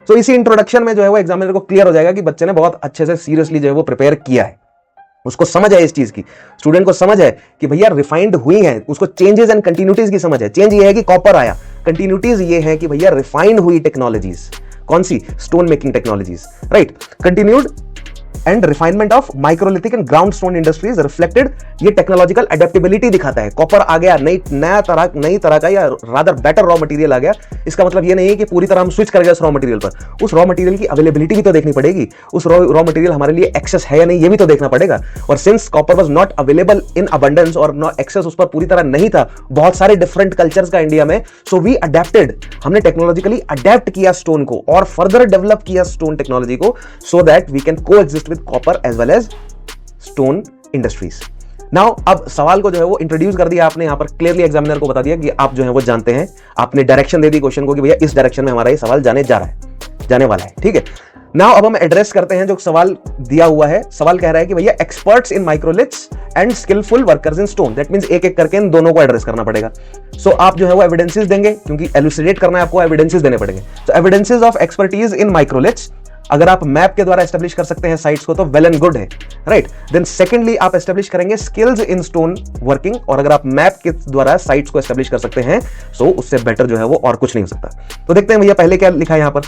सो इसी इंट्रोडक्शन में जो है वो एग्जामिनर को क्लियर हो जाएगा कि बच्चे ने बहुत अच्छे से सीरियसली जो है वो प्रिपेयर किया है, उसको समझ है इस चीज की, स्टूडेंट को समझ है कि भैया रिफाइंड हुई है, उसको चेंजेस एंड कंटिन्यूटीज की समझ है। चेंज ये है कि कॉपर आया, कंटिन्यूटीज ये है कि भैया रिफाइंड हुई टेक्नोलॉजीज, कौन सी, stone making technologies, right. Continued and refinement of microlithic and ground stone industries reflected, ये टेक्नोलॉजिकल एडेप्टेबिलिटी दिखाता है। कॉपर आ गया, नई तरह का या रादर बेटर रॉ मटेरियल आ गया, इसका मतलब ये नहीं है कि पूरी तरह हम स्विच कर गए उस रॉ मटेरियल पर। उस रॉ मटेरियल की अवेलेबिलिटी भी तो देखनी पड़ेगी, उस रॉ मटेरियल हमारे लिए एक्सेस है या नहीं ये भी तो देखना पड़ेगा। और since copper was not available in abundance और नो एक्सेस उस पर पूरी तरह नहीं था, बहुत सारे डिफरेंट कल्चर्स का इंडिया में, सो वी अडेप्टेड, हमने टेक्नोलॉजिकली अडेप्ट किया स्टोन को और फर्दर डेवलप किया स्टोन टेक्नोलॉजी को, so that we can coexist with copper as well as stone industries. Now अब सवाल को जो है वो इंट्रोड्यूस कर दिया आपने, यहां पर क्लियरली एग्जामिनर को बता दिया कि आप जो है वो जानते हैं, आपने डायरेक्शन दे दी क्वेश्चन को कि भैया इस डायरेक्शन में हमारा ये सवाल जाने वाला है, ठीक है। नाउ अब हम एड्रेस करते हैं जो सवाल दिया हुआ है। सवाल कह रहा है कि भैया experts in microliths and skilful workers in stone, that means एक एक करके इन दोनों को एड्रेस करना पड़ेगा। सो आप जो है वो एविडेंसेस देंगे, क्योंकि एलुसिडेट करना है आपको, एविडेंसेस देने पड़ेंगे। तो evidences of expertise in microliths, अगर आप मैप के द्वारा एस्टेब्लिश कर सकते हैं साइट्स को तो वेल एंड गुड है, राइट। देन सेकेंडली आप एस्टेब्लिश करेंगे स्किल्स इन स्टोन वर्किंग, और अगर आप मैप के द्वारा साइट्स को एस्टेब्लिश कर सकते हैं सो उससे बेटर जो है वो और कुछ नहीं हो सकता। तो देखते हैं भैया पहले क्या लिखा है यहां पर।